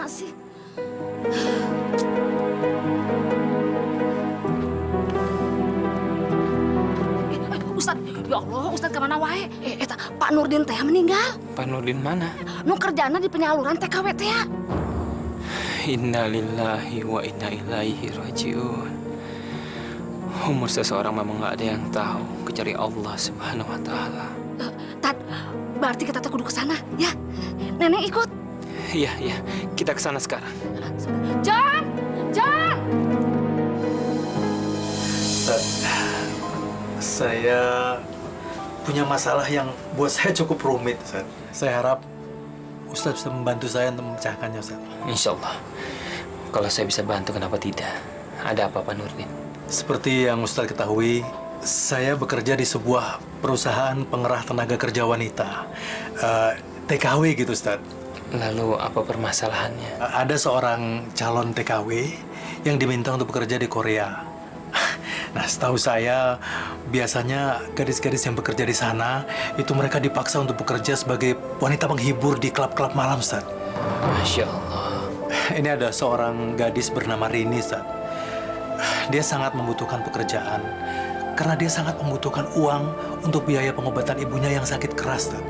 kemana sih? Ustad, ya Allah, Ustad kemana wae? Eta Pak Nurdin teh meninggal. Pak Nurdin mana? Nu kerjana di penyaluran TKW teh ya. Inna lillahi wa inna ilaihi rajiun. Umur seseorang memang nggak ada yang tahu kecuali Allah Subhanahu wa Ta'ala. Tad, berarti kita kudu ke sana, ya? Nenek ikut. Iya, iya, kita ke sana sekarang. John, John. Ustaz, saya punya masalah yang buat saya cukup rumit, Ustaz. Saya harap Ustaz bisa membantu saya untuk memecahkannya, Ustaz. Insya Allah. Kalau saya bisa bantu, kenapa tidak? Ada apa, Pak Nurdin? Seperti yang Ustaz ketahui, saya bekerja di sebuah perusahaan pengerah tenaga kerja wanita. TKW gitu, Ustaz. Lalu apa permasalahannya? Ada seorang calon TKW yang diminta untuk bekerja di Korea. Nah, setahu saya, biasanya gadis-gadis yang bekerja di sana, itu mereka dipaksa untuk bekerja sebagai wanita penghibur di klub-klub malam, Ustaz. Masya Allah. Ini ada seorang gadis bernama Rini, Ustaz. Dia sangat membutuhkan pekerjaan, karena dia sangat membutuhkan uang untuk biaya pengobatan ibunya yang sakit keras, Ustaz.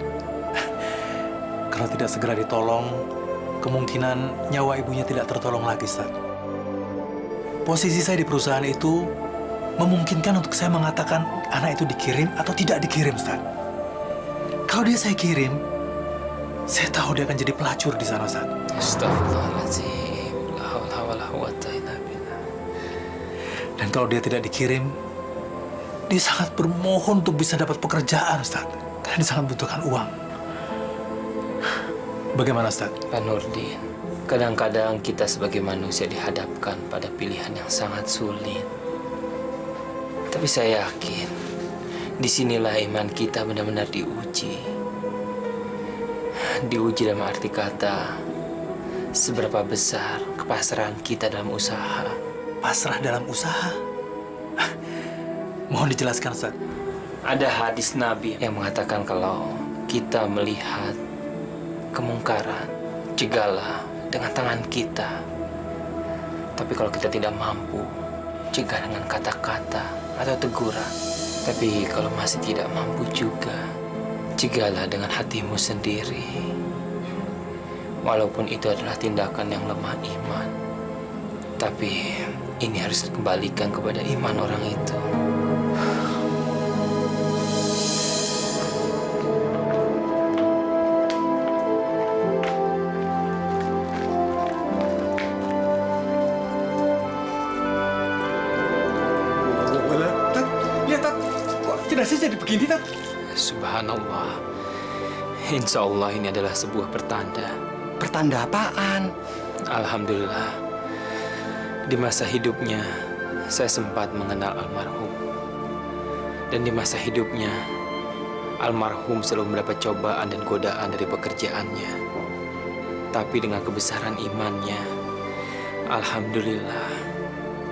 Kalau tidak segera ditolong, kemungkinan nyawa ibunya tidak tertolong lagi, Ustaz. Posisi saya di perusahaan itu memungkinkan untuk saya mengatakan anak itu dikirim atau tidak dikirim, Ustaz. Kalau dia saya kirim, saya tahu dia akan jadi pelacur di sana, Ustaz. Astagfirullahaladzim. La haula wala quwwata illa billah. Dan kalau dia tidak dikirim, dia sangat bermohon untuk bisa dapat pekerjaan, Ustaz. Karena dia sangat membutuhkan uang. Bagaimana, Ustaz? Pak Nurdin, kadang-kadang kita sebagai manusia dihadapkan pada pilihan yang sangat sulit. Tapi saya yakin, disinilah iman kita benar-benar diuji. Diuji dalam arti kata, seberapa besar kepasrahan kita dalam usaha. Pasrah dalam usaha? Mohon dijelaskan, Ustaz. Ada hadis Nabi yang mengatakan kalau kita melihat kemungkaran, cegahlah dengan tangan kita. Tapi kalau kita tidak mampu, cegah dengan kata-kata atau teguran. Tapi kalau masih tidak mampu juga, cegahlah dengan hatimu sendiri. Walaupun itu adalah tindakan yang lemah iman, tapi ini harus dikembalikan kepada iman orang itu. Lihat, Tat. Kok jenazah jadi begini, Tat? Subhanallah. Insya Allah ini adalah sebuah pertanda. Pertanda apaan? Alhamdulillah. Di masa hidupnya, saya sempat mengenal almarhum. Dan di masa hidupnya, almarhum selalu mendapat cobaan dan godaan dari pekerjaannya. Tapi dengan kebesaran imannya, alhamdulillah,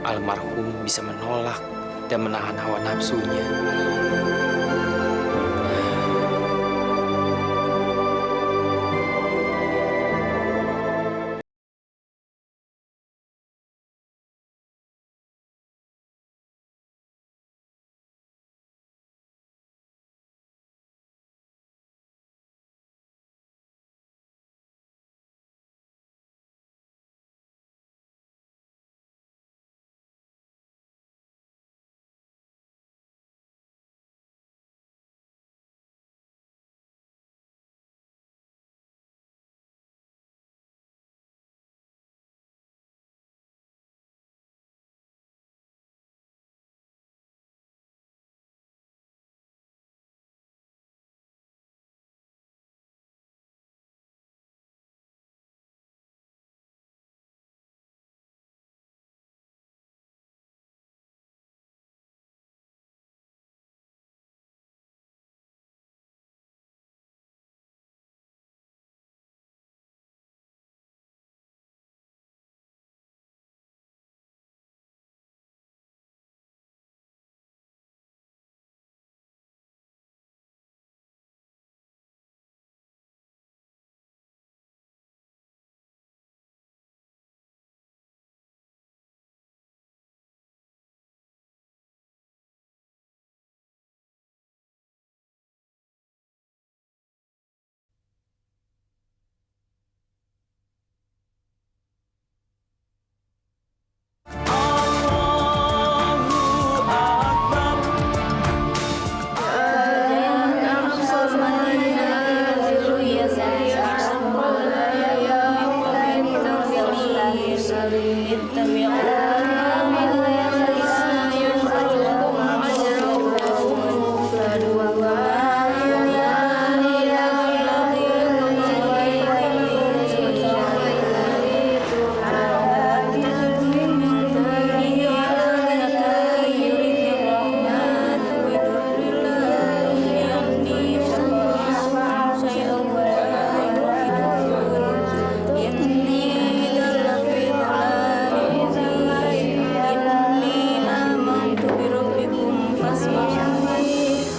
almarhum bisa menolak dan menahan hawa nafsunya.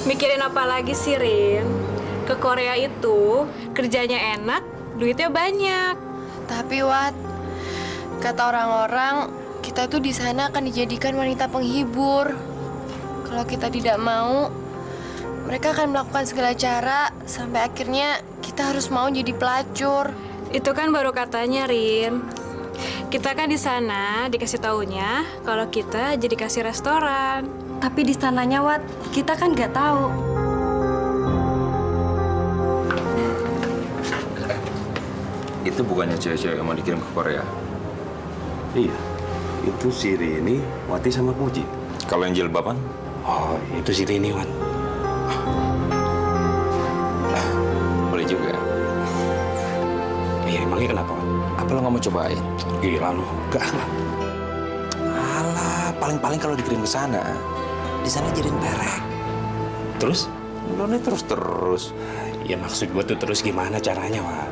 Mikirin apa lagi sih, Rin? Ke Korea itu kerjanya enak, duitnya banyak. Tapi Wat, kata orang-orang kita tuh di sana akan dijadikan wanita penghibur. Kalau kita tidak mau, mereka akan melakukan segala cara sampai akhirnya kita harus mau jadi pelacur. Itu kan baru katanya, Rin. Kita kan di sana dikasih taunya kalau kita jadi kasih restoran. Tapi di sananya, Wat, kita kan nggak tahu. Itu bukannya cewek-cewek yang mau dikirim ke Korea? Iya, itu si Rini, Wati sama Puji. Kalau yang jilbaban? Oh, itu si Rini, Wan. Boleh juga. Iya, emangnya kenapa, Wan? Apa lo nggak mau cobain? Gila lu, gak. Alah, paling-paling kalau dikirim ke sana, di sana jadiin perek. Terus? Lo nih terus-terus. Ya maksud gue tuh terus gimana caranya, Wan?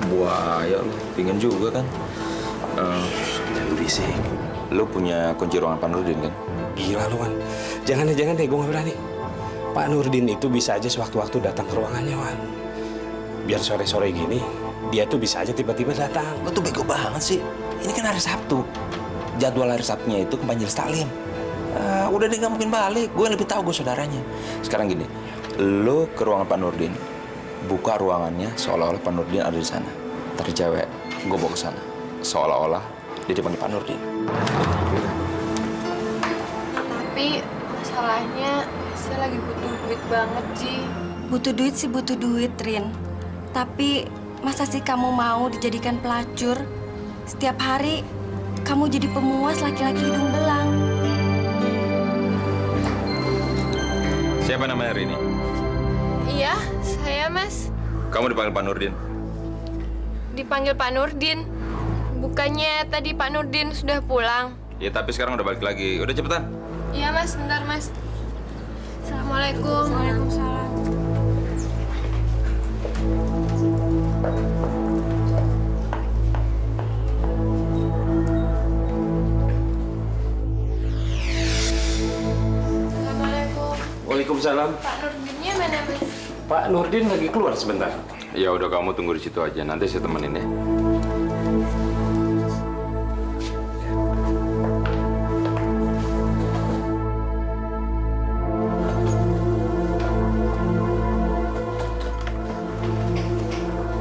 Buaya lo, pingin juga kan? Jangan berisik. Lo punya kunci ruangan Pak Nurdin kan? Gila lu, Wan. Jangan deh, gue gak berani. Pak Nurdin itu bisa aja sewaktu-waktu datang ke ruangannya, Wan. Biar sore-sore gini, dia tuh bisa aja tiba-tiba datang. Lo tuh bego banget sih. Ini kan hari Sabtu. Jadwal hari Sabtunya itu ke Majelis Taklim. Udah deh, nggak mungkin balik. Gue lebih tahu, gue saudaranya. Sekarang gini, lo ke ruangan Pak Nurdin, buka ruangannya seolah-olah Pak Nurdin ada di sana. Tadi cewek, gue bawa ke sana, seolah-olah dia dipanggil Pak Nurdin. Tapi masalahnya saya lagi butuh duit banget, Ji. Butuh duit sih butuh duit, Rin. Tapi masa sih kamu mau dijadikan pelacur? Setiap hari kamu jadi pemuas laki-laki hidung belang. Siapa namanya Rini? Iya, saya, Mas. Kamu dipanggil Pak Nurdin. Dipanggil Pak Nurdin. Bukannya tadi Pak Nurdin sudah pulang? Ya tapi sekarang udah balik lagi. Udah cepetan. Iya, Mas. Bentar, Mas. Assalamualaikum. Waalaikumsalam. Assalamualaikum. Waalaikumsalam. Pak Nurdinnya mana, Mas? Pak Nurdin lagi keluar sebentar. Ya udah, kamu tunggu di situ aja. Nanti saya temenin ya.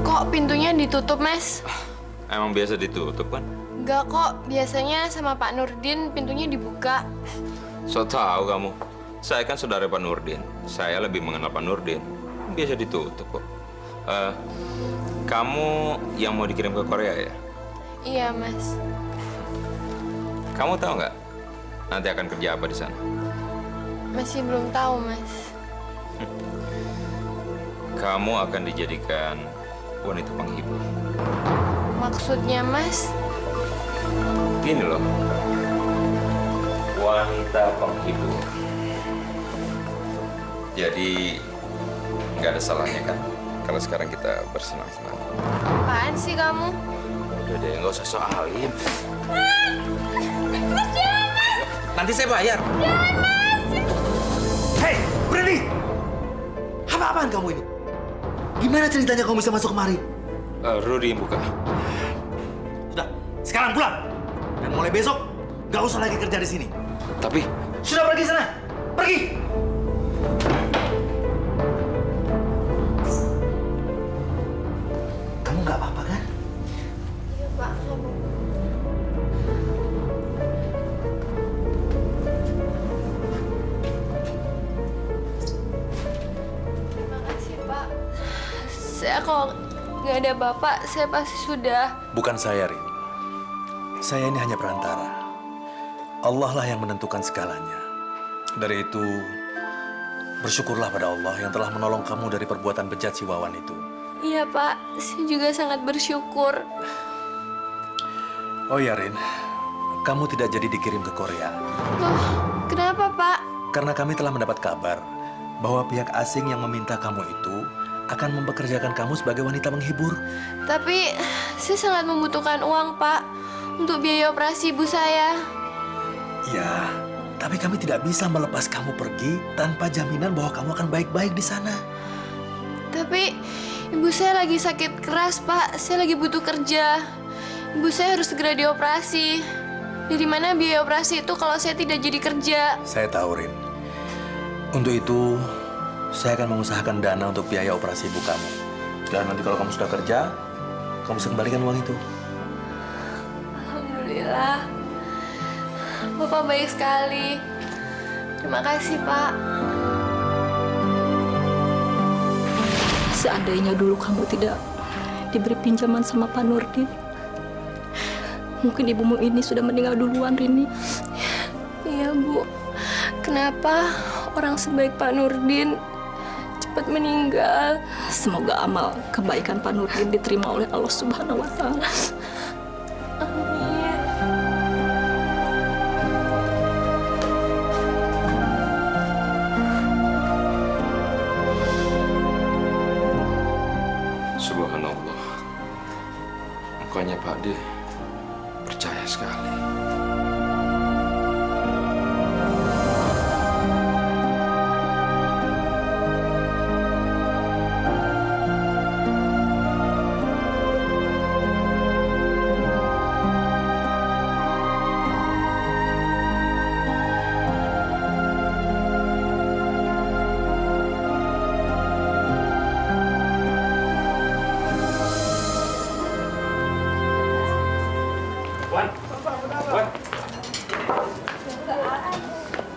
Kok pintunya ditutup, Mas? Emang biasa ditutup kan? Enggak kok, biasanya sama Pak Nurdin pintunya dibuka. So tahu kamu. Saya kan saudara Pak Nurdin. Saya lebih mengenal Pak Nurdin. Biasa ditutup kok. Kamu yang mau dikirim ke Korea ya? Iya, Mas. Kamu tahu nggak nanti akan kerja apa di sana? Masih belum tahu, Mas. Kamu akan dijadikan wanita penghibur. Maksudnya, Mas? Gini loh, wanita penghibur. Jadi nggak ada salahnya kan kalau sekarang kita bersenang-senang. Apaan sih kamu? Udah deh, nggak usah soalin. Nanti saya bayar. Hei, berhenti! Apa-apaan kamu ini? Gimana ceritanya kamu bisa masuk kemari? Rudy yang buka. Sudah, sekarang pulang. Dan mulai besok, gak usah lagi kerja di sini. Tapi Sudah pergi sana, pergi! Kamu gak apa-apa kan? Iya, Pak. Terima kasih, Pak. Saya kalau nggak ada Bapak, saya pasti sudah... Bukan saya, Rin. Saya ini hanya perantara. Allah lah yang menentukan segalanya. Dari itu, bersyukurlah pada Allah yang telah menolong kamu dari perbuatan bejat si Wawan itu. Iya, Pak. Saya juga sangat bersyukur. Oh ya, Rin. Kamu tidak jadi dikirim ke Korea. Loh, kenapa, Pak? Karena kami telah mendapat kabar bahwa pihak asing yang meminta kamu itu akan mempekerjakan kamu sebagai wanita menghibur. Tapi saya sangat membutuhkan uang, Pak, untuk biaya operasi ibu saya. Ya, tapi kami tidak bisa melepas kamu pergi tanpa jaminan bahwa kamu akan baik-baik di sana. Tapi ibu saya lagi sakit keras, Pak. Saya lagi butuh kerja. Ibu saya harus segera dioperasi. Dari mana biaya operasi itu kalau saya tidak jadi kerja? Saya tahu, Rin. Untuk itu, saya akan mengusahakan dana untuk biaya operasi ibu kamu. Dan nanti kalau kamu sudah kerja, kamu bisa kembalikan uang itu. Alhamdulillah. Bapak baik sekali. Terima kasih, Pak. Seandainya dulu kamu tidak diberi pinjaman sama Pak Nurdin, mungkin ibumu ini sudah meninggal duluan, Rini. Iya, Bu. Kenapa orang sebaik Pak Nurdin cepat meninggal? Semoga amal kebaikan Pak Nurdin diterima oleh Allah Subhanahu wa Ta'ala. Amin. Subhanallah. Mukanya Pak D percaya sekali.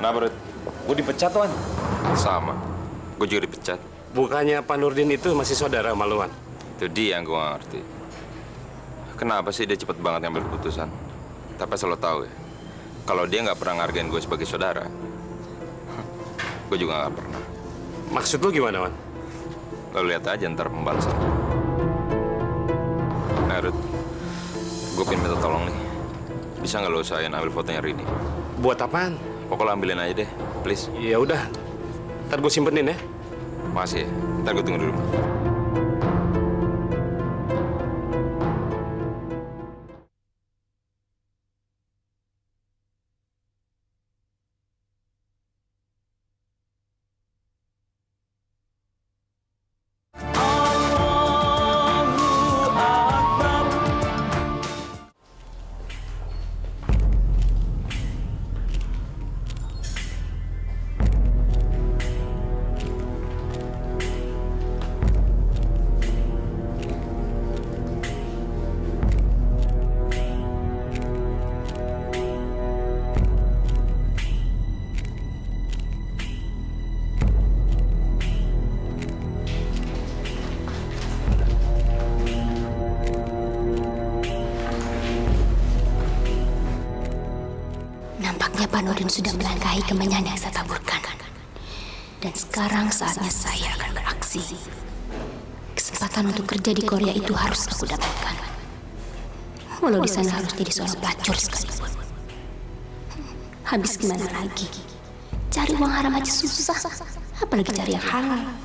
Kenapa, Rut? Gue dipecat, Wan. Sama. Gue juga dipecat. Bukannya Pak Nurdin itu masih saudara sama lu, Wan? Itu dia yang gue gak ngerti. Kenapa sih dia cepet banget ngambil keputusan? Tapi asal lo tahu ya, kalau dia nggak pernah ngargain gue sebagai saudara, gue juga nggak pernah. Maksud lu gimana, Wan? Lo lihat aja ntar pembalasan. Nah, Rut, gue pengen minta tolong nih. Bisa nggak lo usahain ambil fotonya Rini? Buat apaan? Pokoknya ambilin aja deh, please. Ya udah, ntar gue simpenin ya. Makasih ya, ntar gue tunggu dulu. Nampaknya Pak Nurdin sudah melangkahi kemenyan yang saya taburkan. Dan sekarang saatnya saya akan beraksi. Kesempatan untuk kerja di Korea itu harus aku dapatkan. Walau di sana harus jadi seorang pelacur sekalipun. Habis gimana lagi? Cari uang haram aja susah. Apalagi cari yang halal.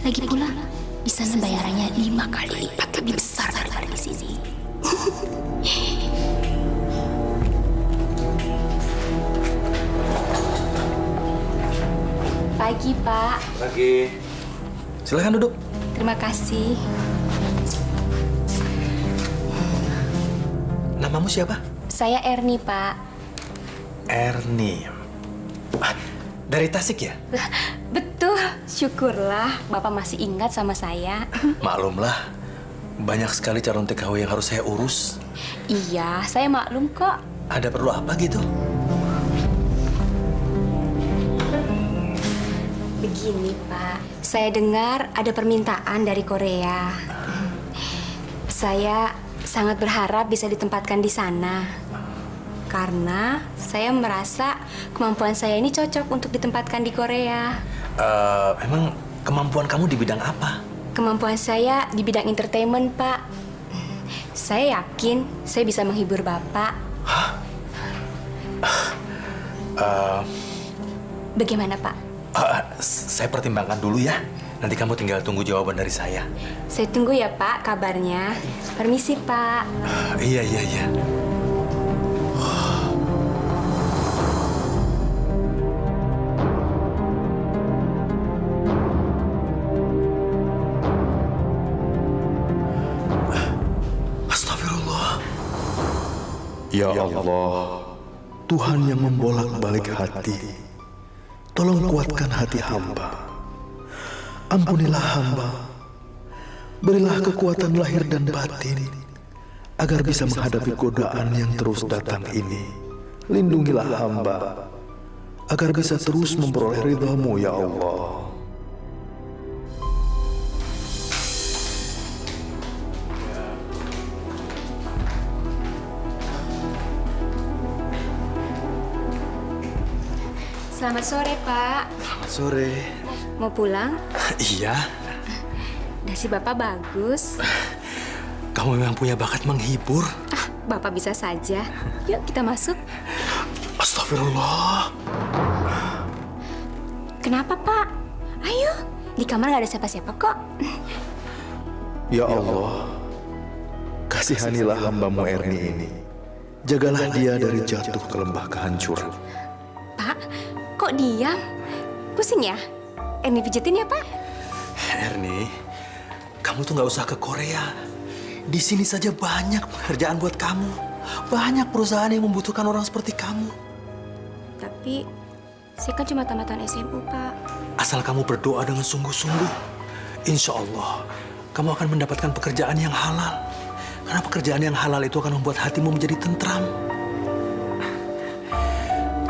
Lagi pula, di sana bayarannya 5 kali lipat lebih besar daripada di sini. Pagi, Pak. Pagi. Silakan duduk. Terima kasih. Namamu siapa? Saya Erni, Pak. Erni. Dari Tasik ya? Betul. Syukurlah Bapak masih ingat sama saya. Maklumlah, banyak sekali calon TKW yang harus saya urus. Iya, saya maklum kok. Ada perlu apa gitu? Begini, Pak. Saya dengar ada permintaan dari Korea. Saya sangat berharap bisa ditempatkan di sana. Karena saya merasa kemampuan saya ini cocok untuk ditempatkan di Korea. Emang kemampuan kamu di bidang apa? Kemampuan saya di bidang entertainment, Pak. Saya yakin saya bisa menghibur Bapak. Bagaimana, Pak? Saya pertimbangkan dulu ya. Nanti kamu tinggal tunggu jawaban dari saya. Saya tunggu ya, Pak, kabarnya. Permisi, Pak. Iya. Astagfirullah. Ya Allah, Tuhan yang membolak-balik hati, tolong kuatkan hati hamba. Ampunilah hamba, berilah kekuatan lahir dan batin, agar bisa menghadapi godaan yang terus datang ini. Lindungilah hamba, agar bisa terus memperoleh ridha-Mu, ya Allah. Selamat sore, Pak. Selamat sore. Mau pulang? Iya. Dasi Bapak bagus. Kamu memang punya bakat menghibur. Bapak bisa saja. Yuk, kita masuk. Astagfirullah. Kenapa, Pak? Ayo, di kamar nggak ada siapa-siapa kok. Ya Allah, kasihanilah hamba-Mu Erni ini. Jagalah dia dari jatuh ke lembah kehancuran. Pak, kok diam? Pusing ya? Erni pijetin ya, Pak? Erni, kamu tuh nggak usah ke Korea. Di sini saja banyak pekerjaan buat kamu. Banyak perusahaan yang membutuhkan orang seperti kamu. Tapi, saya kan cuma tamatan SMU, Pak. Asal kamu berdoa dengan sungguh-sungguh, insya Allah kamu akan mendapatkan pekerjaan yang halal. Karena pekerjaan yang halal itu akan membuat hatimu menjadi tentram.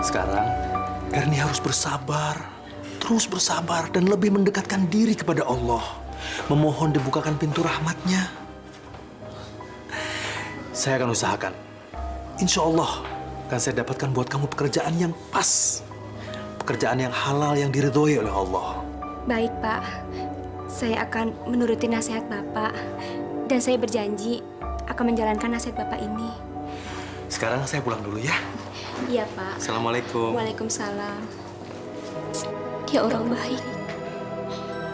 Sekarang, Erni harus bersabar, terus bersabar dan lebih mendekatkan diri kepada Allah. Memohon dibukakan pintu rahmatnya. Saya akan usahakan. Insya Allah akan saya dapatkan buat kamu pekerjaan yang pas. Pekerjaan yang halal yang diridhoi oleh Allah. Baik, Pak. Saya akan menuruti nasihat Bapak. Dan saya berjanji akan menjalankan nasihat Bapak ini. Sekarang saya pulang dulu ya. Iya, Pak. Assalamualaikum. Waalaikumsalam. Dia orang baik.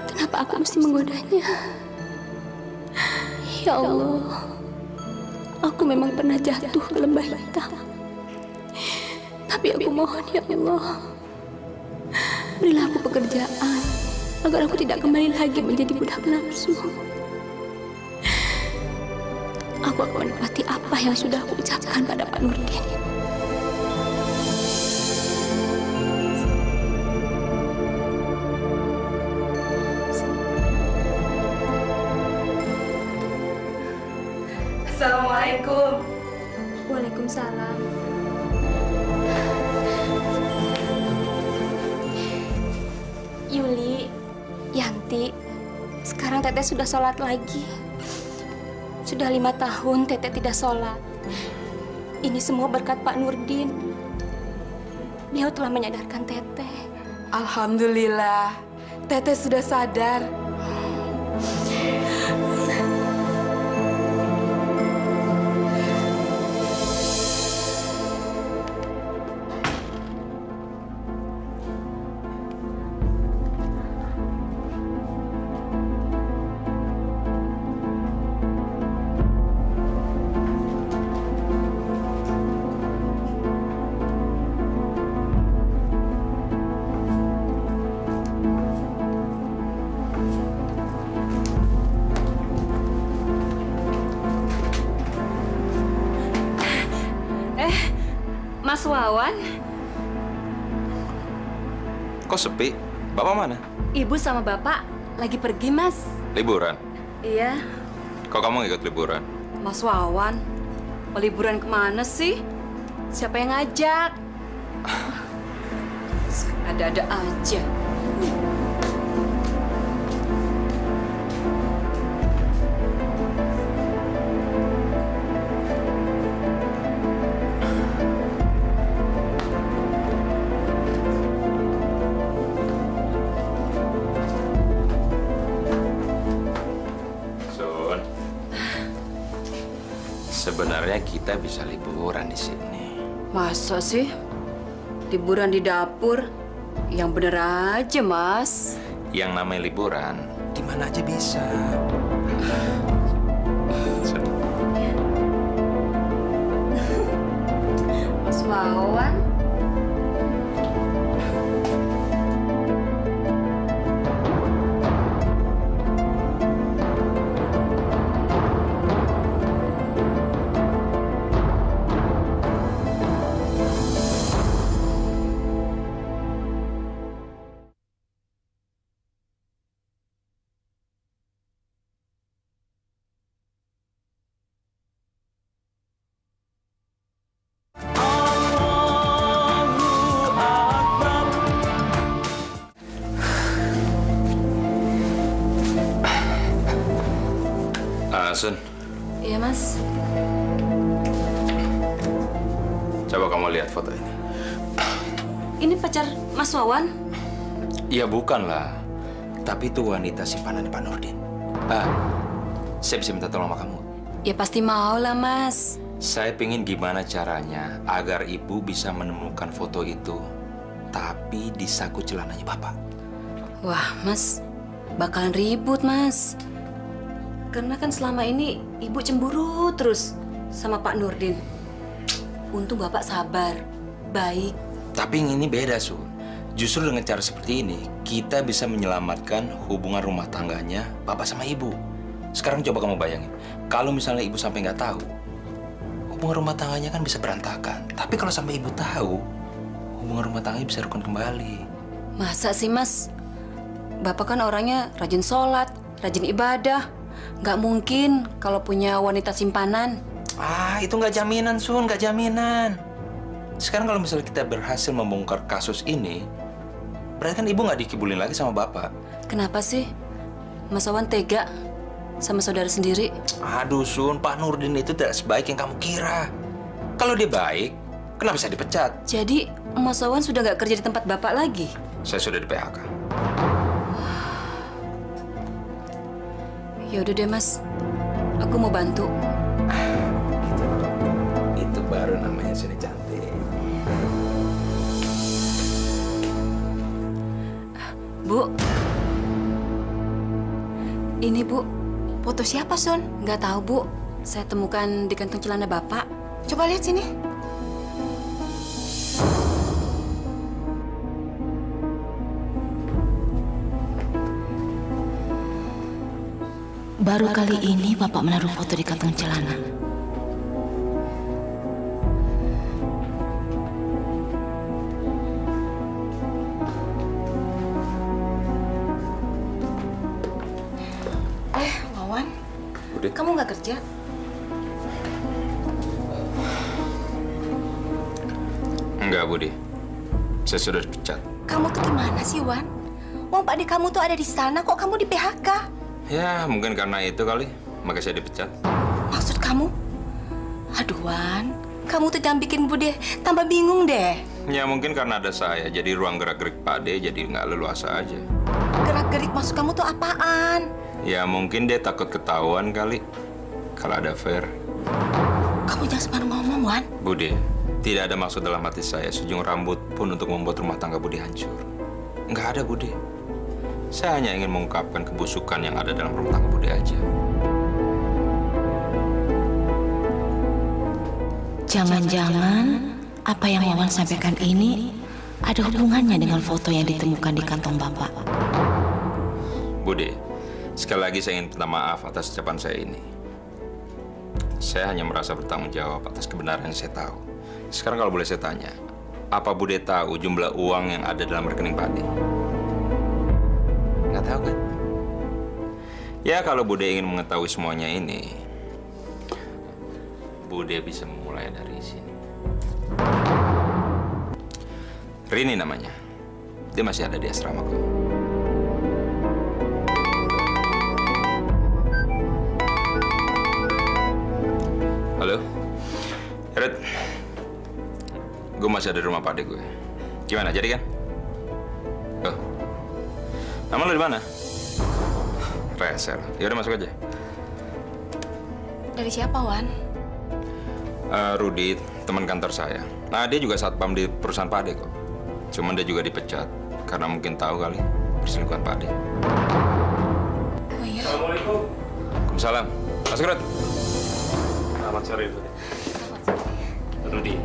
Kenapa aku mesti menggodanya? Ya Allah, aku memang pernah jatuh ke lembah hitam. Tapi aku mohon ya Allah, berilah aku pekerjaan agar aku tidak kembali lagi menjadi budak nafsu. Aku akan menepati apa yang sudah aku ucapkan pada Pak Nurdin. Assalamualaikum. Waalaikumsalam. Yuli, Yanti, sekarang Teteh sudah sholat lagi. Sudah 5 tahun Teteh tidak sholat. Ini semua berkat Pak Nurdin. Beliau telah menyadarkan Teteh. Alhamdulillah, Teteh sudah sadar. Mas Wawan, Kok sepi? Bapak mana? Ibu sama Bapak lagi pergi, Mas. Liburan? Iya. Kok kamu ikut liburan? Mas Wawan, mau liburan kemana sih? Siapa yang ngajak? Ada-ada aja. sebenarnya kita bisa liburan di sini. Masa sih? Liburan di dapur? Yang bener aja, Mas. Yang namanya liburan, di mana aja bisa. Mas Wawan. Sun, Iya, Mas. coba kamu lihat foto ini. Ini pacar Mas Wawan? Iya bukan lah, tapi itu wanita simpanan Pak Nurdin. Saya bisa minta tolong sama kamu. Ya pasti mau lah, Mas. Saya pingin gimana caranya agar ibu bisa menemukan foto itu, tapi di saku celananya Bapak. Wah, Mas, bakalan ribut, Mas. Karena kan selama ini Ibu cemburu terus sama Pak Nurdin. Untung Bapak sabar, baik. Tapi yang ini beda, Sun. Justru dengan cara seperti ini, kita bisa menyelamatkan hubungan rumah tangganya Bapak sama Ibu. Sekarang coba kamu bayangin, kalau misalnya Ibu sampai nggak tahu, hubungan rumah tangganya kan bisa berantakan. Tapi kalau sampai Ibu tahu, hubungan rumah tangganya bisa rukun kembali. Masa sih, Mas? Bapak kan orangnya rajin sholat, rajin ibadah. Nggak mungkin kalau punya wanita simpanan. Itu nggak jaminan, Sun, nggak jaminan. Sekarang kalau misalnya kita berhasil membongkar kasus ini, berarti kan Ibu nggak dikibulin lagi sama Bapak. Kenapa sih Mas Wawan tega sama saudara sendiri? Aduh, Sun, Pak Nurdin itu tidak sebaik yang kamu kira. Kalau dia baik, kenapa bisa dipecat? Jadi Mas Wawan sudah nggak kerja di tempat Bapak lagi? Saya sudah di PHK. Ya udah deh, Mas. Aku mau bantu. Itu baru namanya sudah cantik. Bu. Ini, Bu. Foto siapa, Sun? Nggak tahu, Bu. Saya temukan di kantong celana Bapak. Coba lihat sini. Baru kali ini Bapak menaruh foto di kantong celana. Wawan. Udah. Kamu nggak kerja? Enggak, Budi. Saya sudah dipecat. Kamu tuh gimana sih, Wan? Wong Pak Ade kamu tuh ada di sana, kok kamu di PHK? Ya, mungkin karena itu kali, makanya saya dipecat. Maksud kamu? Aduh, Wan. Kamu tuh jangan bikin Bude tambah bingung deh. Ya, mungkin karena ada saya, jadi ruang gerak-gerik Pak De jadi nggak leluasa aja. Gerak-gerik maksud kamu tuh apaan? Ya, mungkin dia takut ketahuan kali kalau ada affair. Kamu jangan sembarang ngomong, Wan. Bude, tidak ada maksud dalam hati saya sejung rambut pun untuk membuat rumah tangga Bude hancur. Nggak ada, Bude. Saya hanya ingin mengungkapkan kebusukan yang ada dalam rumah tangga Bude aja. Jangan-jangan apa yang Wawan sampaikan ini ada hubungannya dengan foto yang ditemukan di kantong Bapak. Bude, sekali lagi saya ingin minta maaf atas ucapan saya ini. Saya hanya merasa bertanggung jawab atas kebenaran yang saya tahu. Sekarang kalau boleh saya tanya, apa Bude tahu jumlah uang yang ada dalam rekening Pak De? Nggak tahu kan? Ya, kalau Bude ingin mengetahui semuanya ini, Bude bisa memulai dari sini. Rini namanya. Dia masih ada di asrama kok. Halo? Red. Gue masih ada di rumah Pak De gue. Gimana, jadi kan? Oh. Nama lo di mana? Reser. Ya udah masuk aja. Dari siapa, Wan? Rudi, teman kantor saya. Nah, dia juga satpam di perusahaan Pak Ade kok. Cuman dia juga dipecat karena mungkin tahu kali perselingkuhan Pak Ade. Oh iya. Assalamualaikum. Waalaikumsalam. Mas Gerut. Selamat sore, Rudi.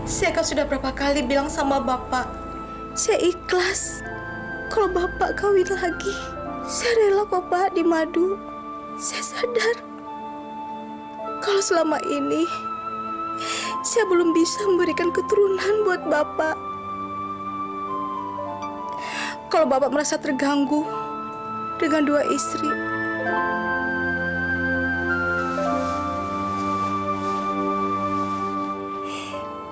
Saya kan sudah berapa kali bilang sama Bapak, saya ikhlas kalau Bapak kawin lagi. Saya rela kok Pak di madu. Saya sadar kalau selama ini saya belum bisa memberikan keturunan buat Bapak. Kalau Bapak merasa terganggu dengan dua istri,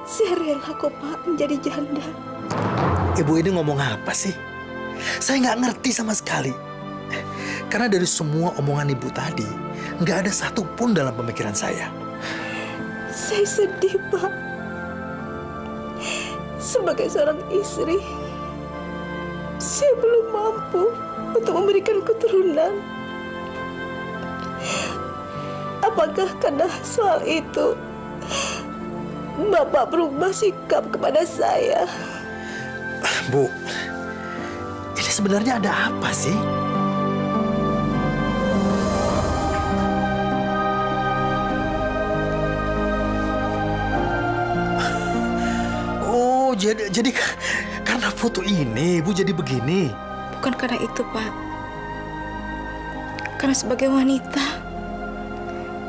saya rela kok Pak menjadi janda. Ibu ini ngomong apa sih? Saya nggak ngerti sama sekali. Karena dari semua omongan ibu tadi, nggak ada satupun dalam pemikiran saya. Saya sedih Pak. Sebagai seorang istri, saya belum mampu untuk memberikan keturunan. Apakah karena soal itu Bapak berubah sikap kepada saya? Bu, ini sebenarnya ada apa sih? Oh, jadi karena foto ini Ibu jadi begini. Bukan karena itu, Pak. Karena sebagai wanita,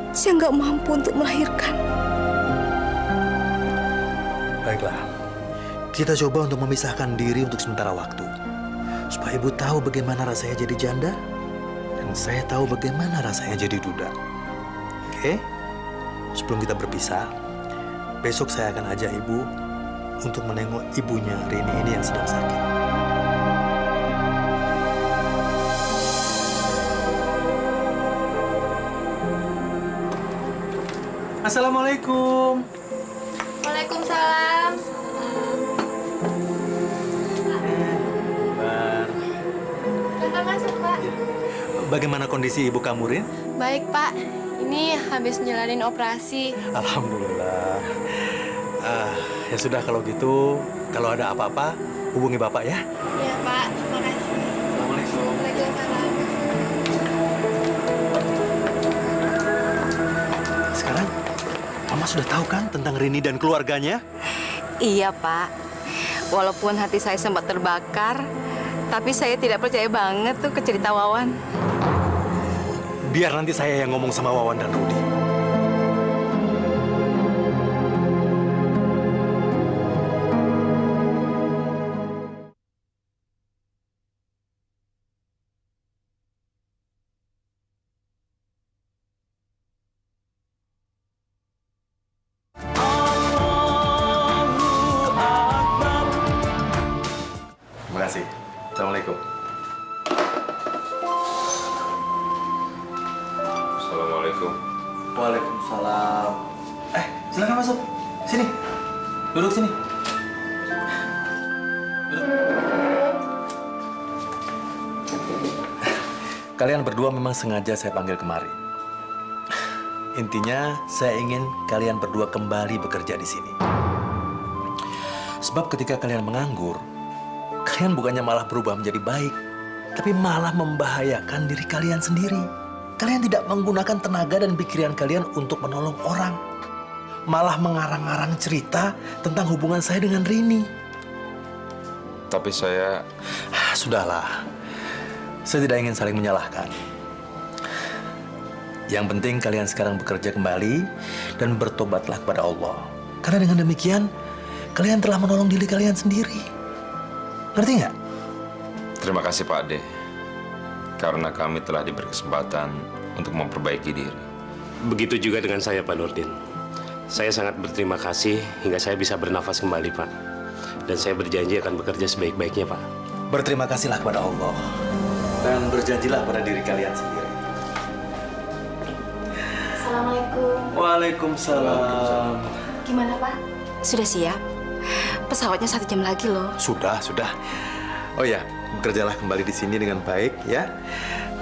saya nggak mampu untuk melahirkan. Baiklah, kita coba untuk memisahkan diri untuk sementara waktu. Supaya Ibu tahu bagaimana rasanya jadi janda, dan saya tahu bagaimana rasanya jadi duda. Oke? Sebelum kita berpisah, besok saya akan ajak Ibu untuk menengok ibunya Rini ini yang sedang sakit. Assalamualaikum. Waalaikumsalam. Kakak masuk, Pak. Bagaimana kondisi ibu kamu, Rin? Baik, Pak. Ini habis menjalani operasi. Alhamdulillah. Ya sudah kalau gitu, kalau ada apa-apa, hubungi Bapak ya. Iya, Pak. Terima kasih. Assalamualaikum. Waalaikumsalam. Sekarang, Mama sudah tahu kan tentang Rini dan keluarganya? Iya, Pak. Walaupun hati saya sempat terbakar, tapi saya tidak percaya banget tuh ke cerita Wawan. Biar nanti saya yang ngomong sama Wawan dan Rudi. Terima kasih. Assalamualaikum. Assalamualaikum. Waalaikumsalam. Silakan masuk. Sini. Duduk sini. Duduk. Kalian berdua memang sengaja saya panggil kemari. Intinya, saya ingin kalian berdua kembali bekerja di sini. Sebab ketika kalian menganggur, kalian bukannya malah berubah menjadi baik, tapi malah membahayakan diri kalian sendiri. Kalian tidak menggunakan tenaga dan pikiran kalian untuk menolong orang. Malah mengarang-arang cerita tentang hubungan saya dengan Rini. Tapi saya... Sudahlah. Saya tidak ingin saling menyalahkan. Yang penting kalian sekarang bekerja kembali dan bertobatlah kepada Allah. Karena dengan demikian, kalian telah menolong diri kalian sendiri. Ngerti nggak? Terima kasih Pak Ade. Karena kami telah diberi kesempatan untuk memperbaiki diri. Begitu juga dengan saya, Pak Nurdin. Saya sangat berterima kasih hingga saya bisa bernafas kembali, Pak. Dan saya berjanji akan bekerja sebaik-baiknya, Pak. Berterima kasihlah kepada Allah. Dan berjanjilah pada diri kalian sendiri. Assalamualaikum. Waalaikumsalam. Gimana, Pak? Sudah siap? Pesawatnya 1 jam lagi loh. Sudah. Oh ya, bekerjalah kembali di sini dengan baik ya.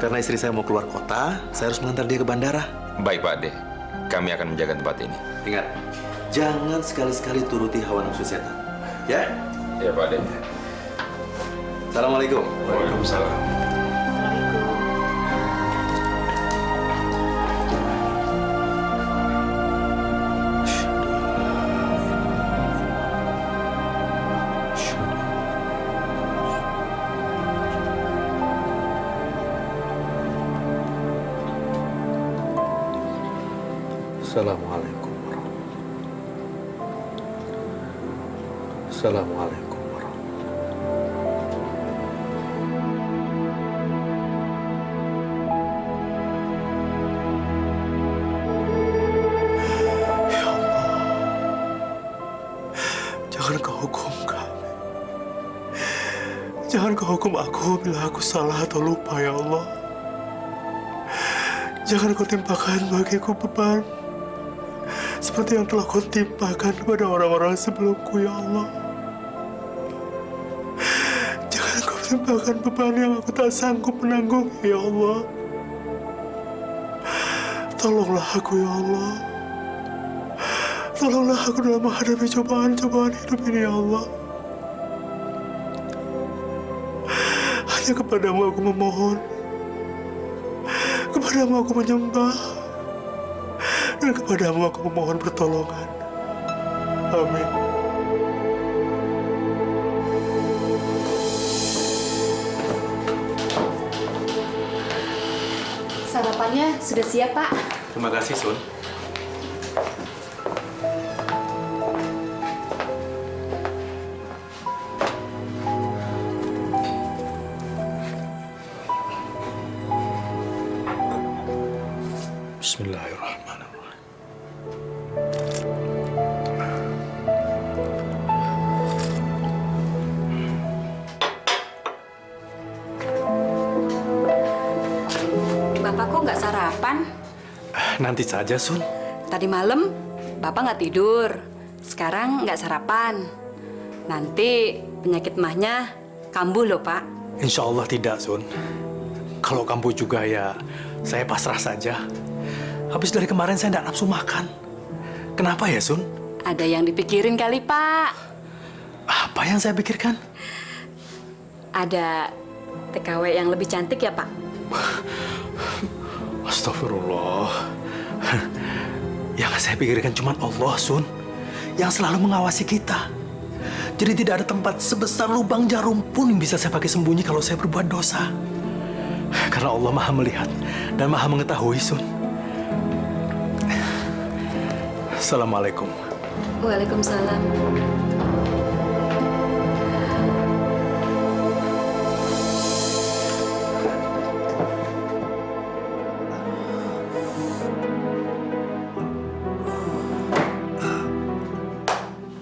Karena istri saya mau keluar kota, saya harus mengantar dia ke bandara. Baik Pak Ade, kami akan menjaga tempat ini. Ingat, jangan sekali-sekali turuti hawa nafsu setan. Ya? Ya Pak Ade. Assalamualaikum. Waalaikumsalam. Assalamualaikum Assalamualaikum Ya Allah, jangan kau hukum kami. Jangan kau hukum aku bila aku salah atau lupa, ya Allah. Jangan kau timpakan bagiku beban seperti yang telah kau timpakan kepada orang-orang sebelumku, ya Allah. Jangan kau timpakan beban yang aku tak sanggup menanggung, ya Allah. Tolonglah aku, ya Allah. Tolonglah aku dalam menghadapi cobaan-cobaan hidup ini, ya Allah. Hanya kepadamu aku memohon. Kepadamu aku menyembah. Dan kepadamu aku memohon pertolongan. Amin. Sarapannya sudah siap, Pak. Terima kasih, Sun. Bismillahirrahmanirrahim. Bapak kok nggak sarapan? Nanti saja, Sun. Tadi malam Bapak nggak tidur. Sekarang nggak sarapan. Nanti penyakit mahnya kambuh loh, Pak. Insya Allah tidak, Sun. Kalau kambuh juga ya, saya pasrah saja. Habis dari kemarin saya tidak nafsu makan. Kenapa ya, Sun? Ada yang dipikirin kali, Pak. Apa yang saya pikirkan? Ada TKW yang lebih cantik ya, Pak? Astagfirullah. Yang saya pikirkan cuma Allah, Sun. Yang selalu mengawasi kita. Jadi tidak ada tempat sebesar lubang jarum pun yang bisa saya pakai sembunyi kalau saya berbuat dosa. Karena Allah Maha melihat dan Maha mengetahui, Sun. Assalamualaikum. Waalaikumsalam.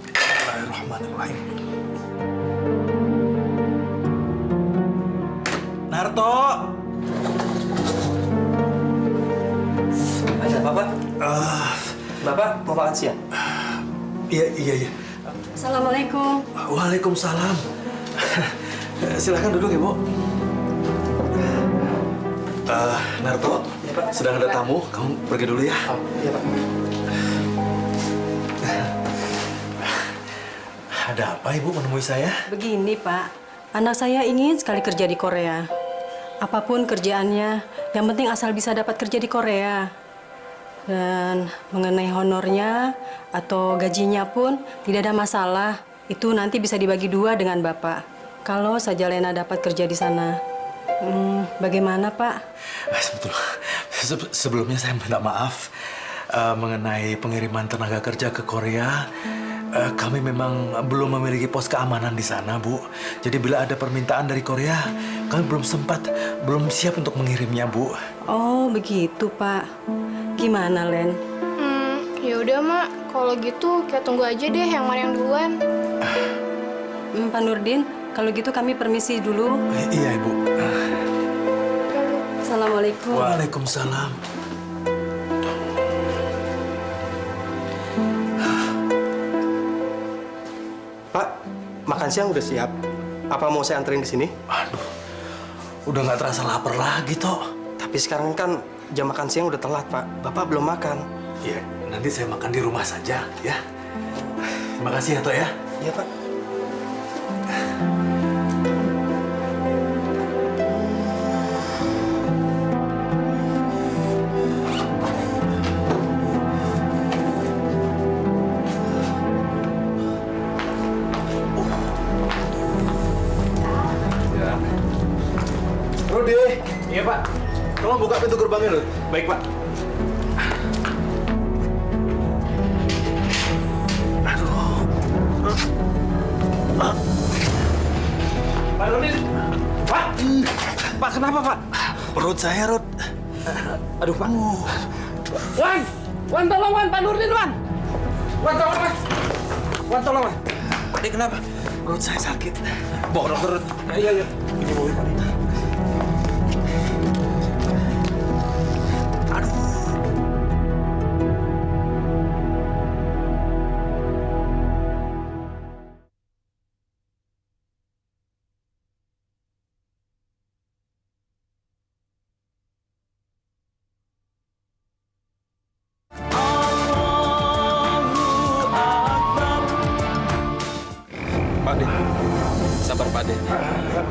Bismillahirrahmanirrahim. Narto! Ada apa, Pak? Bapak mau makan siang? Iya. Assalamualaikum. Waalaikumsalam. Silahkan duduk, Ibu. Narto, Ya, Pak. sedang ada tamu. Kamu pergi dulu ya. Iya, Pak. Ada apa Ibu menemui saya? Begini, Pak. Anak saya ingin sekali kerja di Korea. Apapun kerjaannya, yang penting asal bisa dapat kerja di Korea. Dan mengenai honornya atau gajinya pun tidak ada masalah. Itu nanti bisa dibagi 2 dengan Bapak. Kalau saja Lena dapat kerja di sana. Bagaimana, Pak? Sebelumnya saya minta maaf mengenai pengiriman tenaga kerja ke Korea. Kami memang belum memiliki pos keamanan di sana, Bu. Jadi bila ada permintaan dari Korea, kami belum siap untuk mengirimnya, Bu. Oh, begitu, Pak. Gimana, Len? Ya udah, Mak. Kalau gitu kita tunggu aja deh yang mana yang duluan. Pak Nurdin, kalau gitu kami permisi dulu. Iya, Ibu. Assalamualaikum. Waalaikumsalam. Pak, makan siang udah siap. Apa mau saya anterin ke sini? Aduh, udah nggak terasa lapar lagi, Tok. Tapi sekarang kan jam makan siang udah telat, Pak. Bapak belum makan. Iya, nanti saya makan di rumah saja, ya. Terima kasih ya, Tok ya. Iya, Pak. Rudi. Iya, Pak. Tolong buka pintu gerbangnya, Rud. Baik, Pak. Pak Nurdin. Pak. Pak, kenapa, Pak? Perut saya, Rud. Aduh, Pak. Wan! Wan, tolong, Wan. Pak Nurdin, Wan. Wan, tolong, Wan. Wan, tolong, Wan. Pak, dia kenapa? Perut saya sakit. Bawa dokter, Rud. Iya, iya. Ini mobil, Pak. Pak De, sabar Pak De.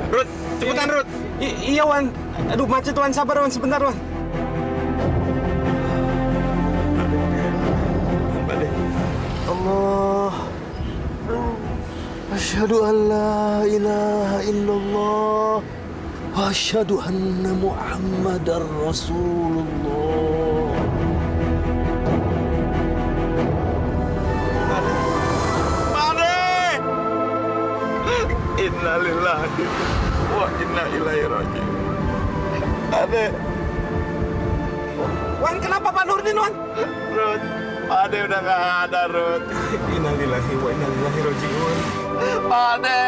Rud, cepetan, Rud. Iya, Wan. Aduh, macet, Wan. Sabar, Wan. Sebentar, Wan. Pak De. Allah. Asyhadu an la ilaha illallah wa asyhadu anna Muhammadar Rasulullah. Innalillahi wa inna ilaihi raji'un. Ade. Wan, kenapa Pak Nurdin, Wan? Rud, Ade udah nggak ada, Rud. Innalillahi wa inna ilaihi raji'un. Ade.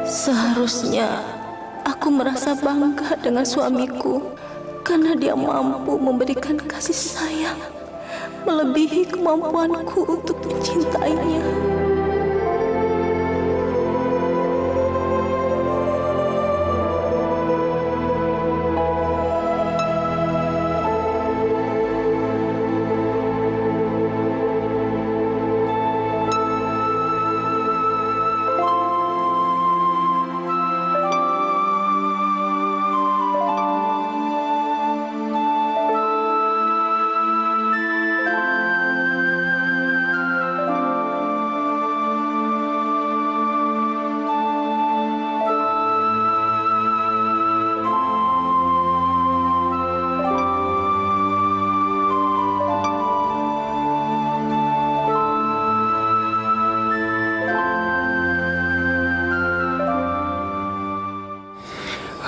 Seharusnya aku merasa bangga dengan suamiku karena dia mampu memberikan kasih sayang melebihi kemampuanku untuk mencintainya.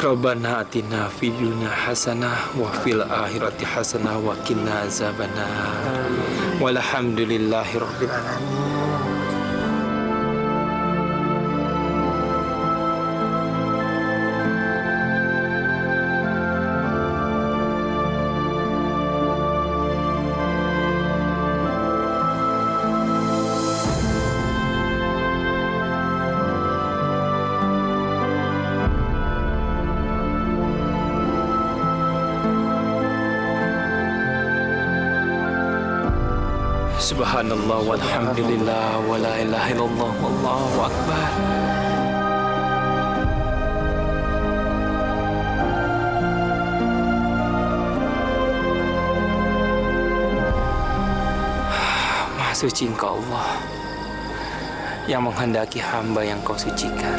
Rabbana atina fid dunya hasanah wa fil akhirati hasanah wa qina azabannar. Walhamdulillahi rabbil alamin. Subhanallah walhamdulillah wa la ilaha illallah wallahu akbar. Maha suci Engkau Allah yang menghendaki hamba yang Kau sucikan.